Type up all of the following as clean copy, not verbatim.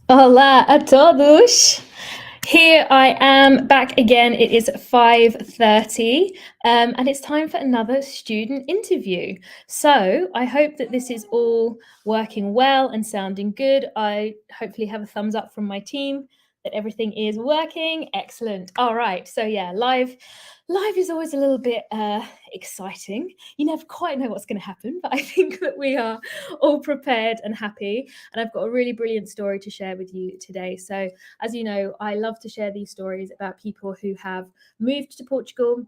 Olá a todos! Here I am back again. It is 5:30 and it's time for another student interview. So I hope that this is all working well and sounding good. I hopefully have a thumbs up from my team that everything is working. Excellent. All right. So yeah, live is always a little bit exciting. You never quite know what's going to happen, but I think that we are all prepared and happy. And I've got a really brilliant story to share with you today. So as you know, I love to share these stories about people who have moved to Portugal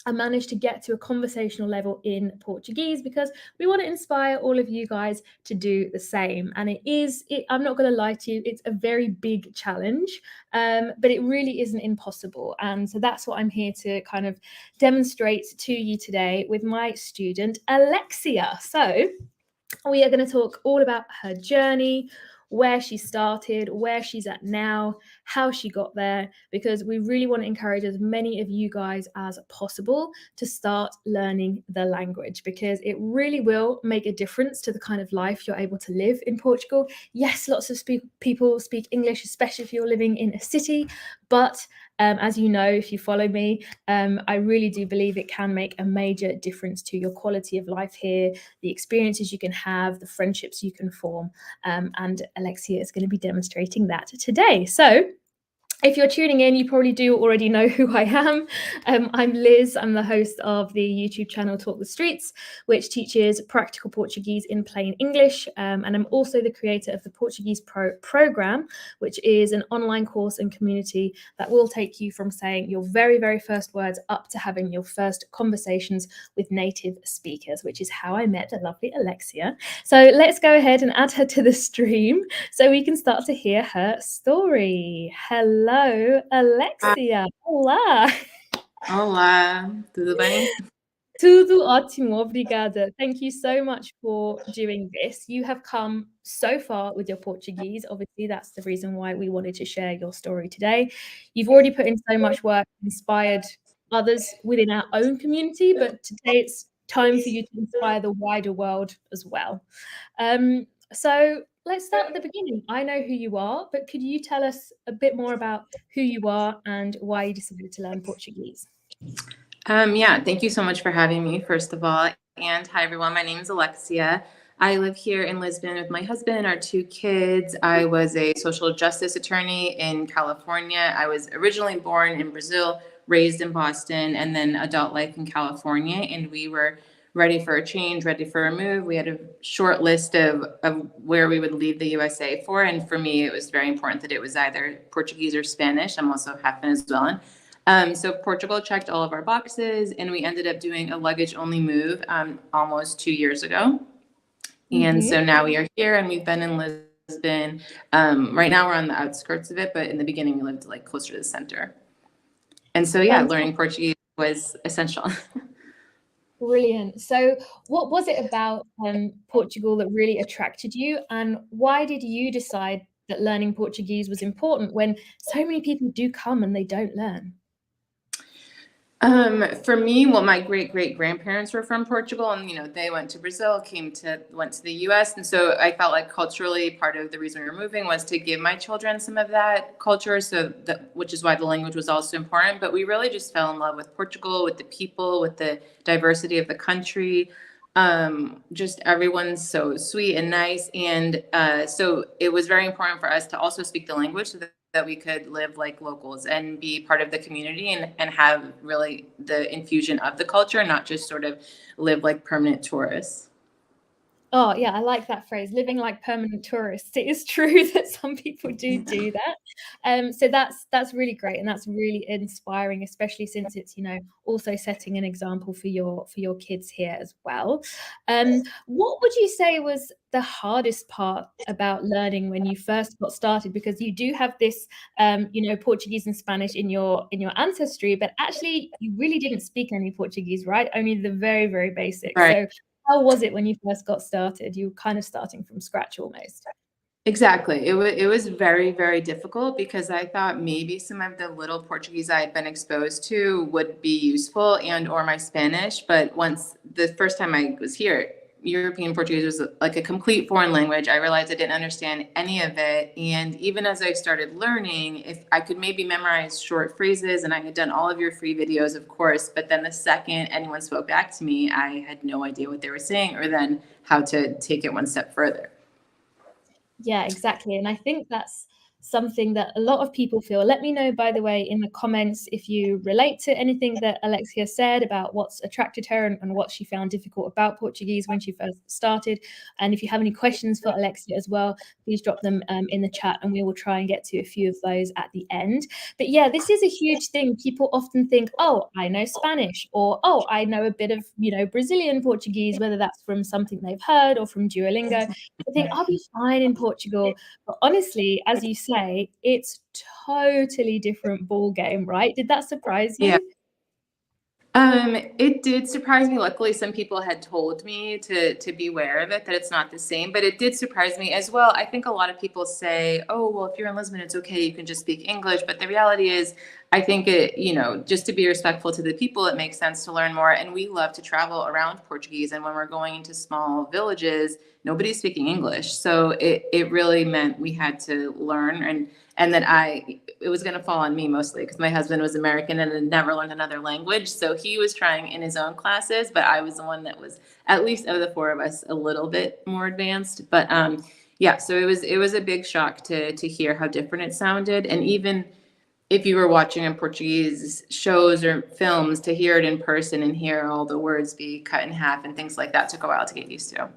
and managed to get to a conversational level in Portuguese because we want to inspire all of you guys to do the same. And I'm not going to lie to you, it's a very big challenge, but it really isn't impossible. And so that's what I'm here to kind of demonstrate to you today with my student, Alexia. So we are going to talk all about her journey, where she started, where she's at now, how she got there, because we really want to encourage as many of you guys as possible to start learning the language because it really will make a difference to the kind of life you're able to live in Portugal. Yes, lots of people speak English, especially if you're living in a city, but as you know, if you follow me, I really do believe it can make a major difference to your quality of life here, the experiences you can have, the friendships you can form. And Alexia is going to be demonstrating that today. So if you're tuning in, you probably do already know who I am. I'm Liz. I'm the host of the YouTube channel Talk the Streets, which teaches practical Portuguese in plain English. And I'm also the creator of the Portuguese Pro program, which is an online course and community that will take you from saying your very, very first words up to having your first conversations with native speakers, which is how I met the lovely Alexia. So let's go ahead and add her to the stream so we can start to hear her story. Hello, Alexia. Olá. Olá, tudo bem? Tudo ótimo, obrigada. Thank you so much for doing this. You have come so far with your Portuguese. Obviously, that's the reason why we wanted to share your story today. You've already put in so much work, inspired others within our own community, but today it's time for you to inspire the wider world as well. So let's start at the beginning. I know who you are, but could you tell us a bit more about who you are and why you decided to learn Portuguese? Yeah, thank you so much for having me, first of all. And hi, everyone. My name is Alexia. I live here in Lisbon with my husband, our two kids. I was a social justice attorney in California. I was originally born in Brazil, raised in Boston, and then adult life in California. And we were ready for a change, ready for a move. We had a short list of where we would leave the USA for. And for me, it was very important that it was either Portuguese or Spanish. I'm also half Venezuelan. So Portugal checked all of our boxes, and we ended up doing a luggage-only move almost 2 years ago. And so now we are here, and we've been in Lisbon. Right now, we're on the outskirts of it, but in the beginning, we lived like closer to the center. And so, yeah, learning Portuguese was essential. Brilliant. So, what was it about Portugal that really attracted you, and why did you decide that learning Portuguese was important when so many people do come and they don't learn? For me, well, my great grandparents were from Portugal, and they went to Brazil, went to the U.S., and so I felt like culturally part of the reason we were moving was to give my children some of that culture. Which is why the language was also important. But we really just fell in love with Portugal, with the people, with the diversity of the country. Just everyone's so sweet and nice, and so it was very important for us to also speak the language so that we could live like locals and be part of the community and have really the infusion of the culture, not just sort of live like permanent tourists. Oh, yeah, I like that phrase, living like permanent tourists. It is true that some people do that. So that's really great, and that's really inspiring, especially since it's, also setting an example for your kids here as well. What would you say was the hardest part about learning when you first got started? Because you do have this, Portuguese and Spanish in your ancestry, but actually you really didn't speak any Portuguese, right? Only the very, very basics. Right. So how was it when you first got started? You were kind of starting from scratch almost. Exactly. It was very, very difficult because I thought maybe some of the little Portuguese I had been exposed to would be useful and or my Spanish. But once the first time I was here, European Portuguese was like a complete foreign language. I realized I didn't understand any of it. And even as I started learning, if I could maybe memorize short phrases, and I had done all of your free videos, of course, but then the second anyone spoke back to me, I had no idea what they were saying or then how to take it one step further. Yeah, exactly. And I think that's something that a lot of people feel. Let me know, by the way, in the comments if you relate to anything that Alexia said about what's attracted her and what she found difficult about Portuguese when she first started. And if you have any questions for Alexia as well, please drop them in the chat and we will try and get to a few of those at the end. But yeah, this is a huge thing. People often think, oh, I know Spanish, or oh, I know a bit of, Brazilian Portuguese, whether that's from something they've heard or from Duolingo. I think I'll be fine in Portugal. But honestly, as you say, it's totally different ball game, right? Did that surprise Yeah. you? It did surprise me. Luckily, some people had told me to beware of it, that it's not the same, but it did surprise me as well. I think a lot of people say, oh, well, if you're in Lisbon, it's okay, you can just speak English. But the reality is, I think just to be respectful to the people, it makes sense to learn more. And we love to travel around Portuguese. And when we're going into small villages, nobody's speaking English. So it really meant we had to learn, and that it was going to fall on me mostly because my husband was American and had never learned another language. So he was trying in his own classes, but I was the one that was, at least of the four of us, a little bit more advanced. But yeah, so it was a big shock to hear how different it sounded. And even if you were watching in Portuguese shows or films, to hear it in person and hear all the words be cut in half and things like that took a while to get used to.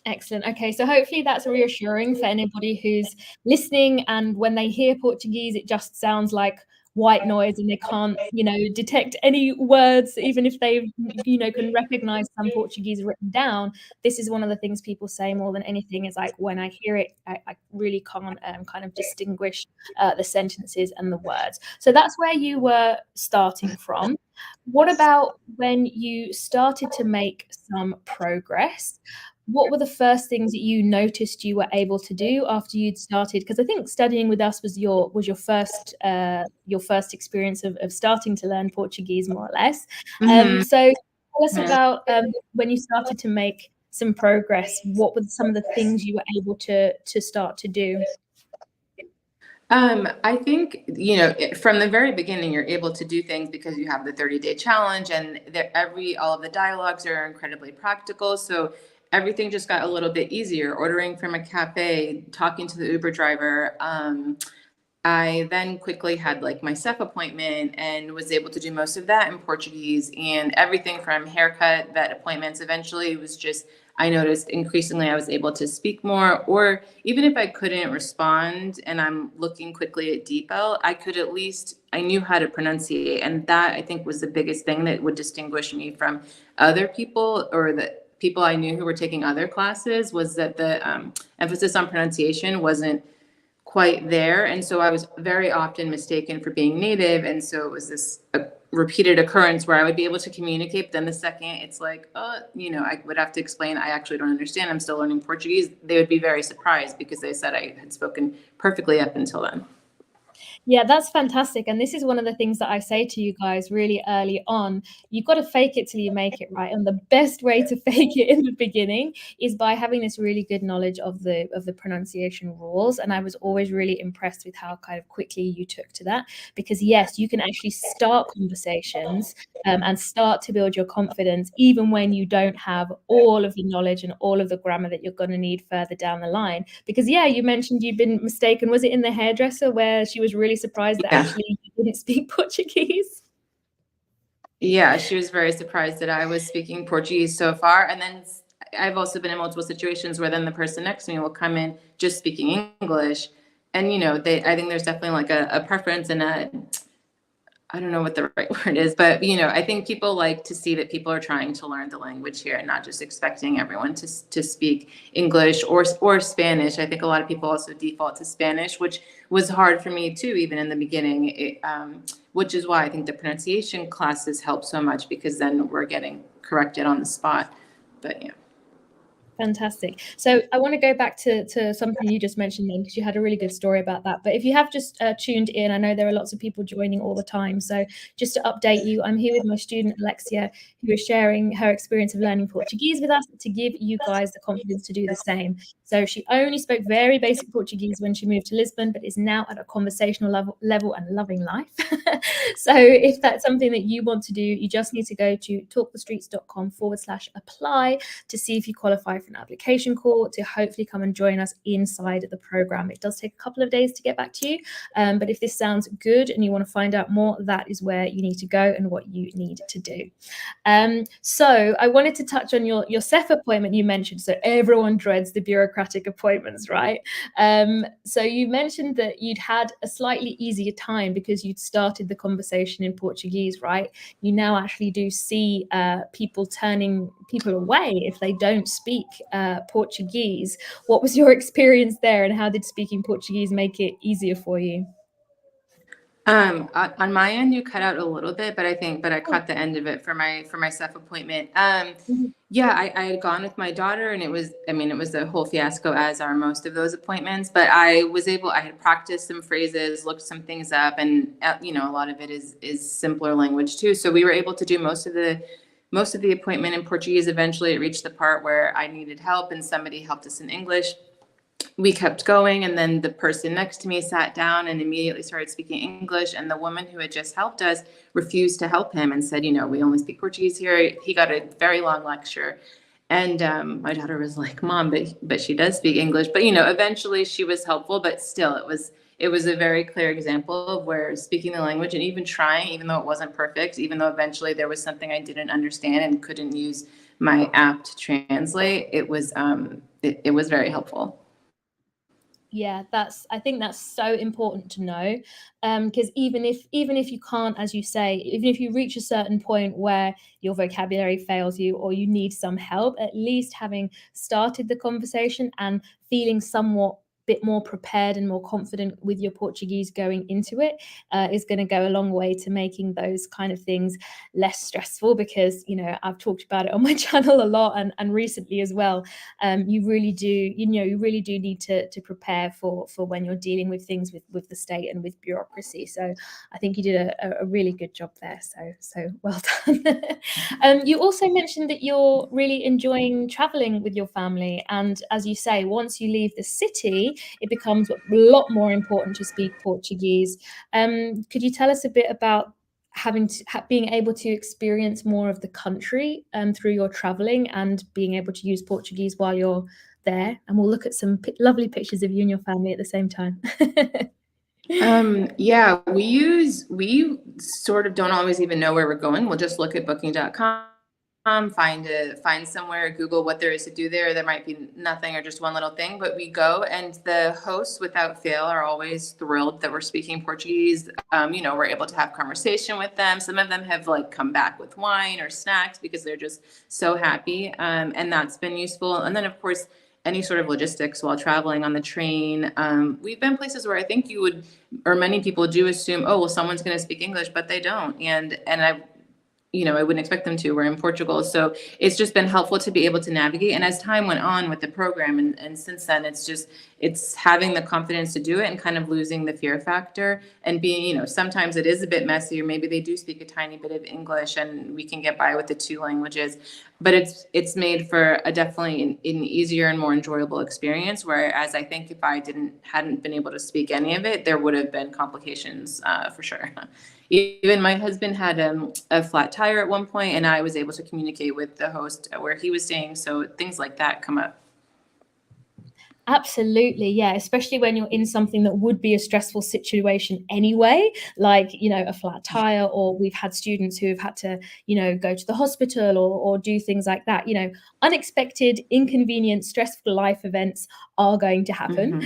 Excellent. Okay, so hopefully that's reassuring for anybody who's listening, and when they hear Portuguese, it just sounds like white noise and they can't, detect any words, even if they, can recognize some Portuguese written down. This is one of the things people say more than anything is like, when I hear it, I really can't kind of distinguish the sentences and the words. So that's where you were starting from. What about when you started to make some progress? What were the first things that you noticed you were able to do after you'd started? Because I think studying with us was your first experience of starting to learn Portuguese, more or less. Mm-hmm. So tell us about when you started to make some progress. What were some of the things you were able to start to do? I think, from the very beginning, you're able to do things because you have the 30-day challenge, and all of the dialogues are incredibly practical. So everything just got a little bit easier. Ordering from a cafe, talking to the Uber driver. I then quickly had like my CEF appointment and was able to do most of that in Portuguese, and everything from haircut, vet appointments. Eventually it was just, I noticed increasingly I was able to speak more, or even if I couldn't respond and I'm looking quickly at detail, I knew how to pronunciate. And that, I think, was the biggest thing that would distinguish me from other people, or the people I knew who were taking other classes, was that the emphasis on pronunciation wasn't quite there. And so I was very often mistaken for being native. And so it was this repeated occurrence where I would be able to communicate. But then the second it's like, I would have to explain, I actually don't understand, I'm still learning Portuguese. They would be very surprised because they said I had spoken perfectly up until then. Yeah, that's fantastic. And this is one of the things that I say to you guys really early on. You've got to fake it till you make it, right? And the best way to fake it in the beginning is by having this really good knowledge of the pronunciation rules. And I was always really impressed with how kind of quickly you took to that, because yes, you can actually start conversations and start to build your confidence even when you don't have all of the knowledge and all of the grammar that you're going to need further down the line. Because yeah, you mentioned you'd been mistaken. Was it in the hairdresser where she was really surprised that actually you didn't speak Portuguese? Yeah, she was very surprised that I was speaking Portuguese so far. And then I've also been in multiple situations where then the person next to me will come in just speaking English. And, I think there's definitely like a preference and I don't know what the right word is, but I think people like to see that people are trying to learn the language here and not just expecting everyone to speak English or Spanish. I think a lot of people also default to Spanish, which was hard for me too, even in the beginning. Which is why I think the pronunciation classes help so much, because then we're getting corrected on the spot. But yeah. Fantastic. So I want to go back to something you just mentioned then, because you had a really good story about that. But if you have just tuned in, I know there are lots of people joining all the time. So just to update you, I'm here with my student Alexia, who is sharing her experience of learning Portuguese with us to give you guys the confidence to do the same. So she only spoke very basic Portuguese when she moved to Lisbon, but is now at a conversational level and loving life. So if that's something that you want to do, you just need to go to talkthestreets.com/apply to see if you qualify for an application call to hopefully come and join us inside the program. It does take a couple of days to get back to you, but if this sounds good and you want to find out more, that is where you need to go and what you need to do. So I wanted to touch on your CEF appointment you mentioned. So everyone dreads the bureaucratic appointments, right? So you mentioned that you'd had a slightly easier time because you'd started the conversation in Portuguese, right? You now actually do see people turning people away if they don't speak Portuguese. What was your experience there, and how did speaking Portuguese make it easier for you? On my end, you cut out a little bit, but I Oh. caught the end of it for my self appointment. Mhm. Yeah, I had gone with my daughter, and it was a whole fiasco, as are most of those appointments. But I had practiced some phrases, looked some things up, and a lot of it is simpler language too. So we were able to do most of the appointment in Portuguese. Eventually, it reached the part where I needed help, and somebody helped us in English. We kept going, and then the person next to me sat down and immediately started speaking English, and the woman who had just helped us refused to help him and said, we only speak Portuguese here. He got a very long lecture, and my daughter was like, Mom, but she does speak English. But eventually she was helpful, but still it was a very clear example of where speaking the language and even trying, even though it wasn't perfect, even though eventually there was something I didn't understand and couldn't use my app to translate, it was very helpful. Yeah, I think that's so important to know, because even if you can't, as you say, even if you reach a certain point where your vocabulary fails you or you need some help, at least having started the conversation and feeling somewhat bit more prepared and more confident with your Portuguese going into it is going to go a long way to making those kind of things less stressful, because I've talked about it on my channel a lot and recently as well. You really do need to prepare for when you're dealing with things with the state and with bureaucracy. So I think you did a really good job there. So well done. You also mentioned that you're really enjoying traveling with your family, and as you say, once you leave the city, it becomes a lot more important to speak Portuguese. Could you tell us a bit about being able to experience more of the country through your traveling and being able to use Portuguese while you're there? And we'll look at some lovely pictures of you and your family at the same time. Yeah, we sort of don't always even know where we're going. We'll just look at booking.com, find somewhere, Google what there is to do there. There might be nothing or just one little thing, but we go, and the hosts without fail are always thrilled that we're speaking Portuguese. We're able to have conversation with them. Some of them have like come back with wine or snacks because they're just so happy. And that's been useful. And then of course, any sort of logistics while traveling on the train. We've been places where I think you would, or many people do assume, oh, well, someone's going to speak English, but they don't. And I wouldn't expect them to. We're in Portugal. So it's just been helpful to be able to navigate. And as time went on with the program, and since then, it's having the confidence to do it and kind of losing the fear factor and being, sometimes it is a bit messy, or maybe they do speak a tiny bit of English and we can get by with the two languages. But it's made for a definitely an easier and more enjoyable experience. Whereas I think if I hadn't been able to speak any of it, there would have been complications for sure. Even my husband had a flat tire at one point, and I was able to communicate with the host where he was staying. So things like that come up. Absolutely, yeah, especially when you're in something that would be a stressful situation anyway, like, a flat tire, or we've had students who have had to, go to the hospital or do things like that. Unexpected, inconvenient, stressful life events are going to happen,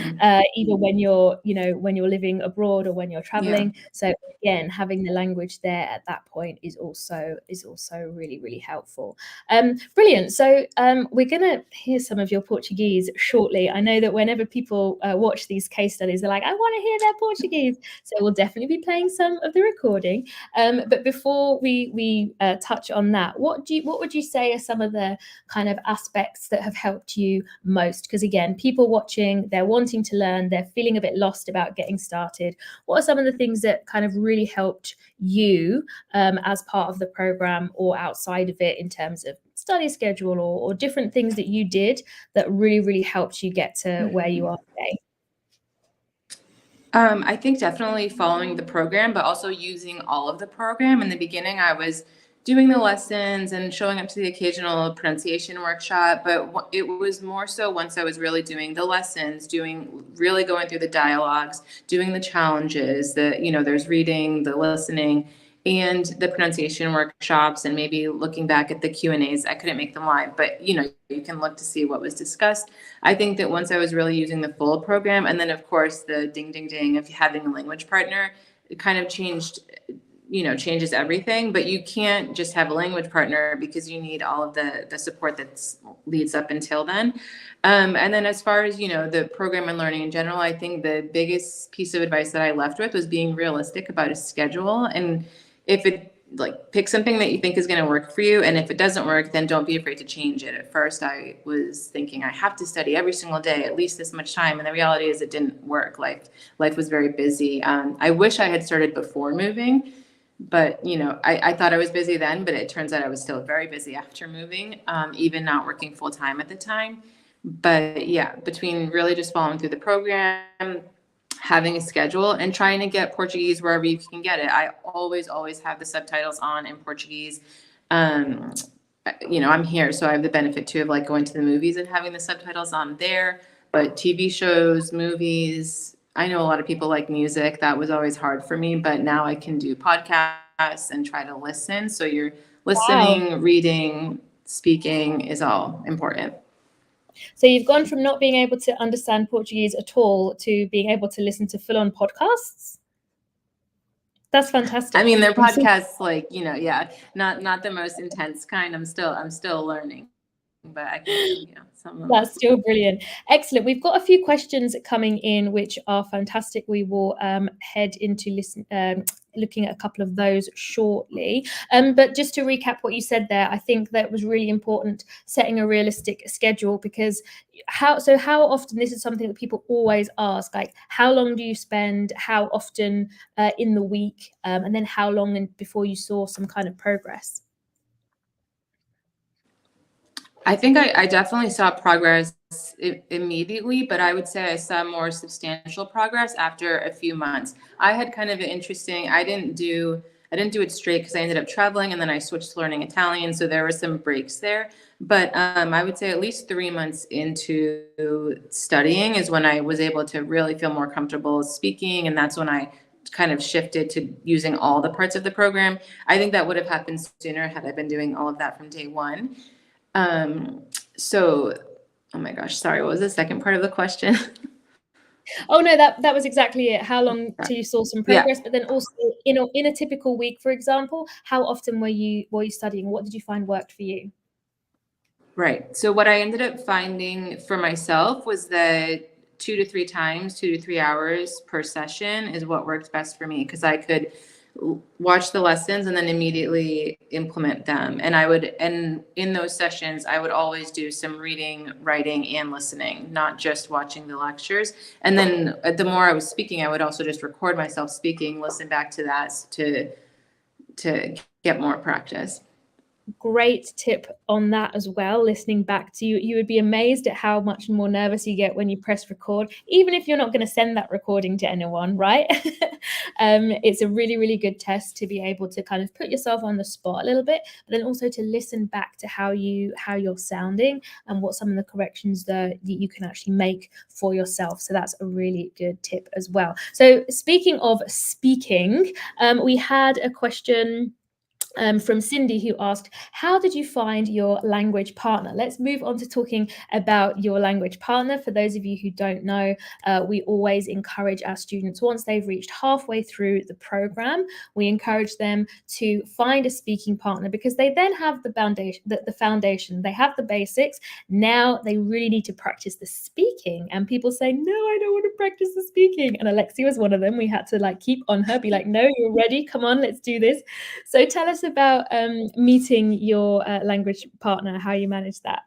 either when you're, when you're living abroad or when you're traveling. So again, having the language there at that point is also really, really helpful. Brilliant. So we're going to hear some of your Portuguese shortly. I know that whenever people watch these case studies, they're like, I want to hear their Portuguese. So we'll definitely be playing some of the recording. But before we touch on that, what would you say are some of the kind of aspects that have helped you most? Because again, people watching, they're wanting to learn, they're feeling a bit lost about getting started. What are some of the things that kind of really helped you as part of the program or outside of it in terms of study schedule or different things that you did that really, really helped you get to where you are today? I think definitely following the program, but also using all of the program. In the beginning, I was doing the lessons and showing up to the occasional pronunciation workshop, but it was more so once I was really doing the lessons, really going through the dialogues, doing the challenges, there's reading, the listening, and the pronunciation workshops, and maybe looking back at the Q&As. I couldn't make them live, but you can look to see what was discussed. I think that once I was really using the full program, and then of course the ding, ding, ding of having a language partner, it kind of changes everything. But you can't just have a language partner because you need all of the support that leads up until then. And then as far as, the program and learning in general, I think the biggest piece of advice that I left with was being realistic about a schedule. And if it pick something that you think is going to work for you. And if it doesn't work, then don't be afraid to change it. At first, I was thinking I have to study every single day, at least this much time. And the reality is it didn't work. Life was very busy. I wish I had started before moving, but, I thought I was busy then, but it turns out I was still very busy after moving, even not working full time at the time. But yeah, between really just following through the program, having a schedule, and trying to get Portuguese wherever you can get it. I always have the subtitles on in Portuguese. I'm here, so I have the benefit too of going to the movies and having the subtitles on there. But TV shows, movies, I know a lot of people like music. That was always hard for me, but now I can do podcasts and try to listen. So you're listening, reading, speaking is all important. So you've gone from not being able to understand Portuguese at all to being able to listen to full-on podcasts. That's fantastic. I mean, they're podcasts not the most intense kind. I'm still learning, but I can do, some of them. That's still brilliant. Excellent. We've got a few questions coming in, which are fantastic. We will head into looking at a couple of those shortly. But just to recap what you said there, I think that was really important, setting a realistic schedule, because how often, this is something that people always ask, how long do you spend, how often in the week, and then how long before you saw some kind of progress? I think I definitely saw progress immediately, but I would say I saw more substantial progress after a few months. I had kind of an interesting, I didn't do it straight because I ended up traveling, and then I switched to learning Italian. So there were some breaks there, but I would say at least 3 months into studying is when I was able to really feel more comfortable speaking. And that's when I kind of shifted to using all the parts of the program. I think that would have happened sooner had I been doing all of that from day one. So, oh my gosh, sorry, what was the second part of the question? Oh no, that was exactly it. How long till you saw some progress? Yeah. But then also in a typical week, for example, how often were you studying? What did you find worked for you? Right. So what I ended up finding for myself was that 2 to 3 times, 2 to 3 hours per session is what worked best for me, because I could watch the lessons and then immediately implement them. And in those sessions, I would always do some reading, writing, and listening, not just watching the lectures. And then the more I was speaking, I would also just record myself speaking, listen back to that to get more practice. Great tip on that as well. Listening back to you would be amazed at how much more nervous you get when you press record, even if you're not going to send that recording to anyone, right? It's a really, really good test to be able to kind of put yourself on the spot a little bit, but then also to listen back to how you're sounding and what some of the corrections that you can actually make for yourself. So that's a really good tip as well. So speaking of speaking, we had a question from Cindy, who asked, how did you find your language partner? Let's move on to talking about your language partner. For those of you who don't know, we always encourage our students, once they've reached halfway through the program, we encourage them to find a speaking partner, because they then have the foundation, they have the basics. Now they really need to practice the speaking. And people say, no, I don't want to practice the speaking. And Alexia was one of them. We had to like keep on her, be like, no, you're ready. Come on, let's do this. So tell us about meeting your language partner, how you manage that.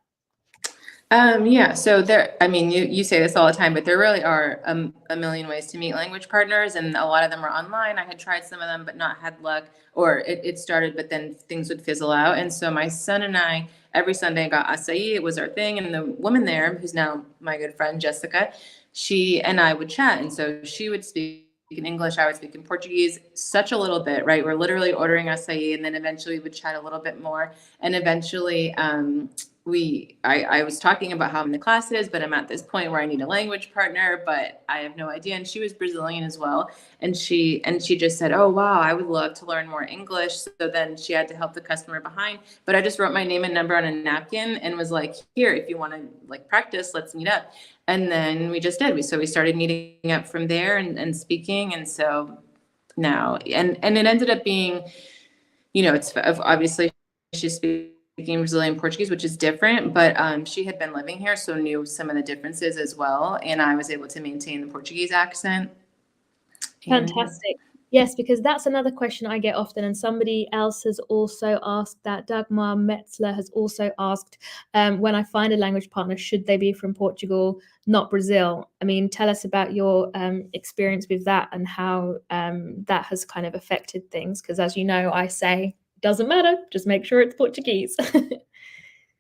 Yeah, so there, I mean, you say this all the time, but there really are a million ways to meet language partners, and a lot of them are online. I had tried some of them, but not had luck, or it started, but then things would fizzle out. And so my son and I, every Sunday, got acai. It was our thing. And the woman there, who's now my good friend, Jessica, she and I would chat. And so she would speak in English, I would speak in Portuguese, such a little bit, right? We're literally ordering acai, and then eventually we would chat a little bit more. And eventually, I was talking about how I'm in the classes, but I'm at this point where I need a language partner, but I have no idea. And she was Brazilian as well. And she just said, oh, wow, I would love to learn more English. So then she had to help the customer behind, but I just wrote my name and number on a napkin and was like, here, if you want to like practice, let's meet up. And then we just did. So we started meeting up from there and speaking. And so now, and it ended up being, it's obviously she's speaking Brazilian Portuguese, which is different, but she had been living here, so knew some of the differences as well. And I was able to maintain the Portuguese accent. Fantastic. Yes, because that's another question I get often, and somebody else has also asked that. Dagmar Metzler has also asked, when I find a language partner, should they be from Portugal, not Brazil? I mean, tell us about your experience with that and how that has kind of affected things, because as you know, I say, doesn't matter, just make sure it's Portuguese.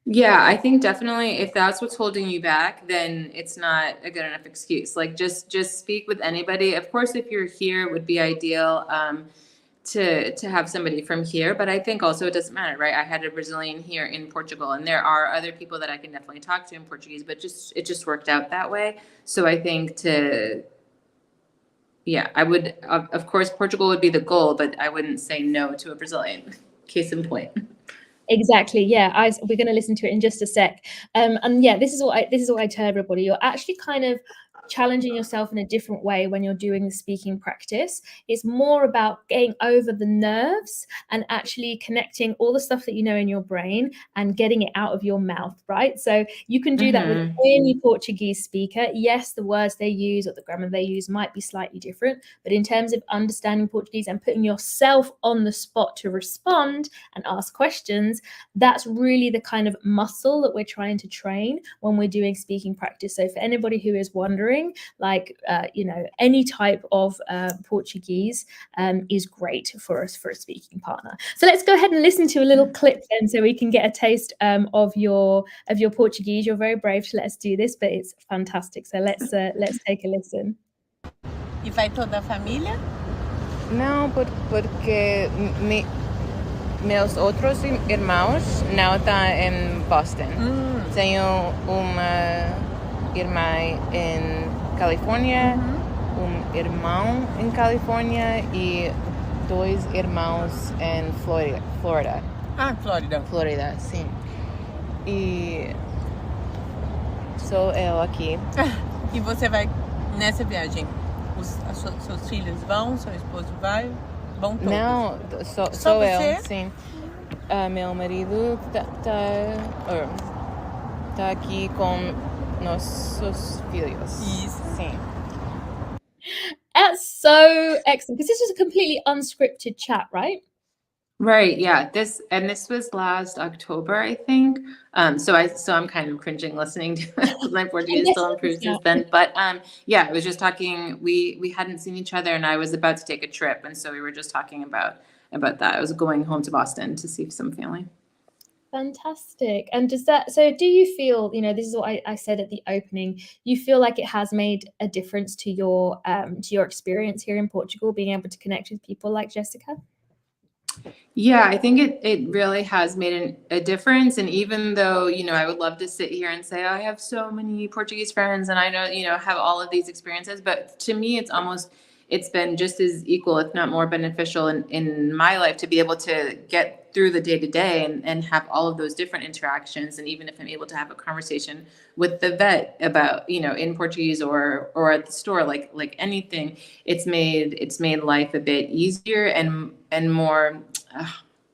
Yeah, I think definitely if that's what's holding you back, then it's not a good enough excuse. Like just speak with anybody. Of course, if you're here, it would be ideal to have somebody from here. But I think also it doesn't matter, right? I had a Brazilian here in Portugal, and there are other people that I can definitely talk to in Portuguese, but it just worked out that way. So I think I would, of course, Portugal would be the goal, but I wouldn't say no to a Brazilian. Case in point. Exactly. Yeah, we're going to listen to it in just a sec. And yeah, this is what I tell everybody. You're actually kind of challenging yourself in a different way when you're doing the speaking practice. It's more about getting over the nerves and actually connecting all the stuff that you know in your brain and getting it out of your mouth, right? So you can do that with any Portuguese speaker. Yes, the words they use or the grammar they use might be slightly different, but in terms of understanding Portuguese and putting yourself on the spot to respond and ask questions, that's really the kind of muscle that we're trying to train when we're doing speaking practice. So for anybody who is wondering, like any type of Portuguese is great for us for a speaking partner. So let's go ahead and listen to a little clip then, so we can get a taste of your Portuguese. You're very brave to let us do this, but it's fantastic. So let's take a listen. E vai toda a família? Não, porque meus outros irmãos não estão em Boston. Tenho uma irmã em Califórnia, irmão em Califórnia e 2 irmãos em Flórida. Ah, Flórida. Flórida, sim. E sou eu aqui. E você vai nessa viagem? Seus filhos vão? Seu esposo vai? Vão todos? Não, sou eu, sim. Meu marido tá aqui com nossos filhos. Isso. Sim. That's so excellent, because this was a completely unscripted chat, right? Right. Yeah. This was last October, I think. So I'm kind of cringing listening to my Portuguese still improved since then. But it was just talking. We hadn't seen each other, and I was about to take a trip, and so we were just talking about that. I was going home to Boston to see some family. Fantastic. And do you feel, this is what I said at the opening, you feel like it has made a difference to your experience here in Portugal, being able to connect with people like Jessica? Yeah, I think it really has made a difference. And even though, I would love to sit here and say, oh, I have so many Portuguese friends and I know, have all of these experiences, but to me, it's been just as equal, if not more beneficial in my life to be able to get through the day to day and have all of those different interactions. And even if I'm able to have a conversation with the vet about, in Portuguese or at the store, like anything, it's made life a bit easier and more,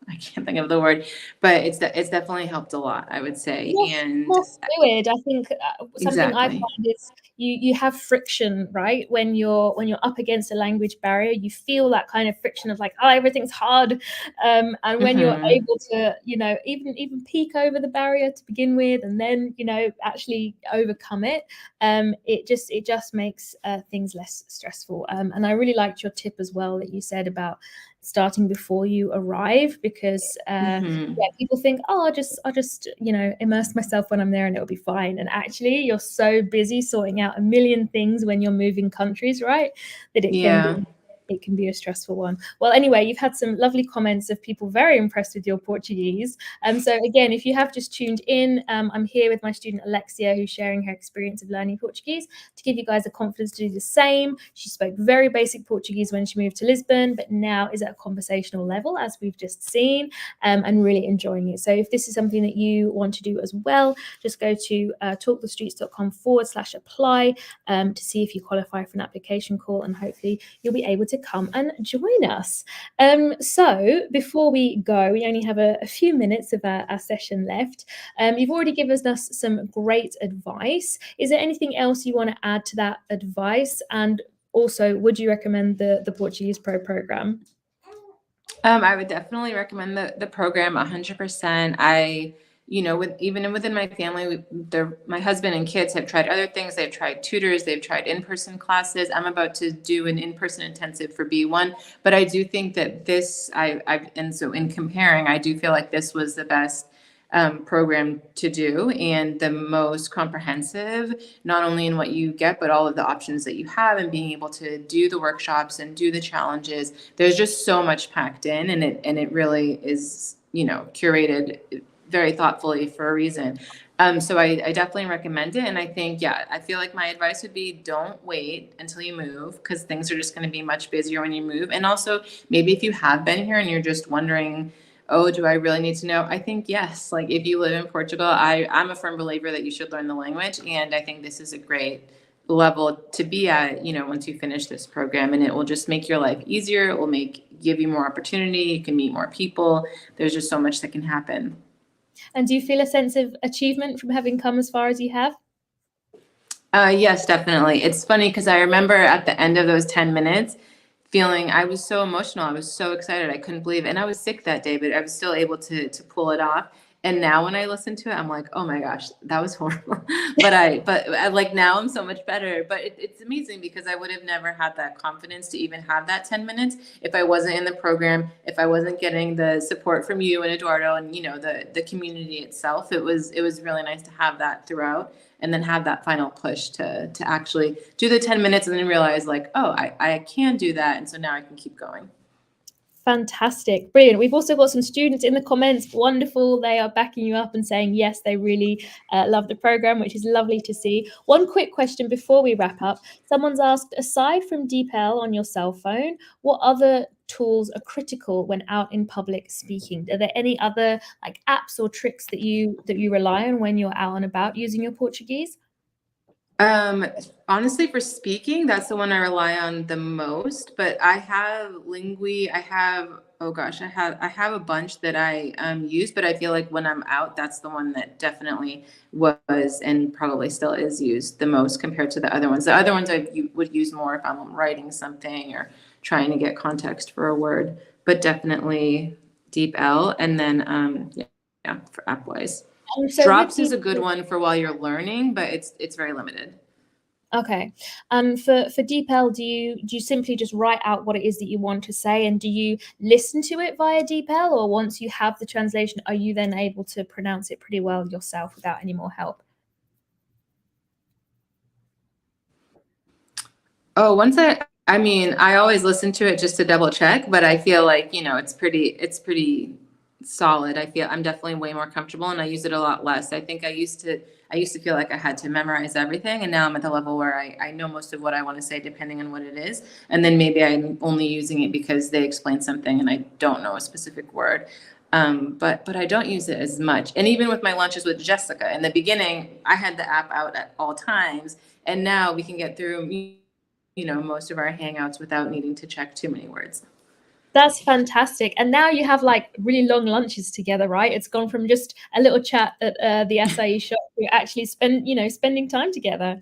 I can't think of the word, but it's definitely helped a lot, I would say. And more fluid. I think something I exactly. find is you have friction, right? When you're up against a language barrier, you feel that kind of friction of like, oh, everything's hard. And when you're able to, even peek over the barrier to begin with, and then actually overcome it, it just makes things less stressful. And I really liked your tip as well that you said about starting before you arrive, because people think, oh, I'll just immerse myself when I'm there and it'll be fine. And actually you're so busy sorting out a million things when you're moving countries, right, that it can be a stressful one. Well, anyway, you've had some lovely comments of people very impressed with your Portuguese. So again, if you have just tuned in, I'm here with my student Alexia, who's sharing her experience of learning Portuguese to give you guys the confidence to do the same. She spoke very basic Portuguese when she moved to Lisbon, but now is at a conversational level, as we've just seen, and really enjoying it. So if this is something that you want to do as well, just go to talkthestreets.com/apply to see if you qualify for an application call, and hopefully you'll be able to come and join us. So before we go, we only have a few minutes of our session left. You've already given us some great advice. Is there anything else you want to add to that advice? And also, would you recommend the Portuguese Pro program? I would definitely recommend the program 100%. Even within my family, my husband and kids have tried other things. They've tried tutors, they've tried in-person classes. I'm about to do an in-person intensive for B1, but I do think that so in comparing, I do feel like this was the best program to do and the most comprehensive, not only in what you get, but all of the options that you have and being able to do the workshops and do the challenges. There's just so much packed in, and it really is, curated very thoughtfully for a reason. So I definitely recommend it. And I think, I feel like my advice would be don't wait until you move, because things are just going to be much busier when you move. And also maybe if you have been here and you're just wondering, oh, do I really need to know? I think yes. Like if you live in Portugal, I'm a firm believer that you should learn the language. And I think this is a great level to be at, once you finish this program, and it will just make your life easier. It will give you more opportunity. You can meet more people. There's just so much that can happen. And do you feel a sense of achievement from having come as far as you have? Yes, definitely. It's funny because I remember at the end of those 10 minutes, I was so emotional. I was so excited. I couldn't believe it. And I was sick that day, but I was still able to pull it off. And now when I listen to it, I'm like, oh my gosh, that was horrible. but like now I'm so much better. But it's amazing because I would have never had that confidence to even have that 10 minutes if I wasn't in the program, if I wasn't getting the support from you and Eduardo and, the community itself. It was really nice to have that throughout, and then have that final push to actually do the 10 minutes and then realize like, oh, I can do that. And so now I can keep going. Fantastic. Brilliant. We've also got some students in the comments. Wonderful. They are backing you up and saying, yes, they really love the program, which is lovely to see. One quick question before we wrap up. Someone's asked, aside from DeepL on your cell phone, what other tools are critical when out in public speaking? Are there any other like apps or tricks that you rely on when you're out and about using your Portuguese? Honestly, for speaking, that's the one I rely on the most, but I have Lingui. I have a bunch that I use, but I feel like when I'm out, that's the one that definitely was and probably still is used the most compared to the other ones. The other ones would use more if I'm writing something or trying to get context for a word, but definitely DeepL. And then, for app-wise. So Drops is a good one for while you're learning, but it's very limited. Okay. And for DeepL, do you simply just write out what it is that you want to say, and do you listen to it via DeepL, or once you have the translation, are you then able to pronounce it pretty well yourself without any more help? Oh, I always listen to it just to double check, but I feel like, it's pretty solid. I'm definitely way more comfortable, and I use it a lot less. I think I I used to feel like I had to memorize everything, and now I'm at the level where I know most of what I want to say depending on what it is, and then maybe I'm only using it because they explain something and I don't know a specific word. But I don't use it as much. And even with my lunches with Jessica, in the beginning, I had the app out at all times, and now we can get through, most of our hangouts without needing to check too many words. That's fantastic. And now you have like really long lunches together, right? It's gone from just a little chat at the acai shop to actually spending time together.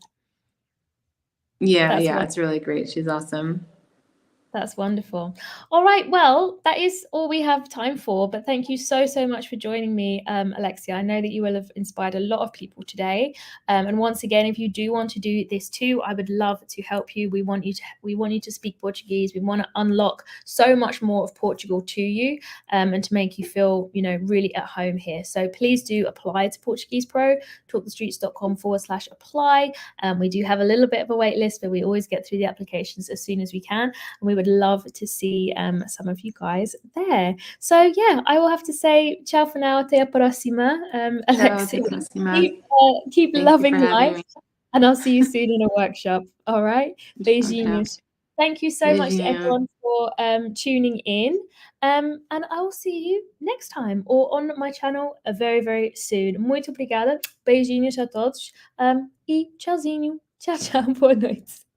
Yeah, That's yeah, it's really great. She's awesome. That's wonderful. All right. Well, that is all we have time for. But thank you so, so much for joining me, Alexia. I know that you will have inspired a lot of people today. And once again, if you do want to do this too, I would love to help you. We want you to speak Portuguese. We want to unlock so much more of Portugal to you, and to make you feel, really at home here. So please do apply to Portuguese Pro, talkthestreets.com/apply. We do have a little bit of a wait list, but we always get through the applications as soon as we can. And we would love to see some of you guys there. So yeah, I will have to say ciao for now. Até a próxima. Alexia, keep loving life. And I'll see you soon in a workshop. All right. Beijinhos. Thank you so much to everyone for tuning in. And I will see you next time or on my channel very, very soon. Muito obrigada. Beijinhos a todos. E tchauzinho. Tchau, tchau. Boa noite.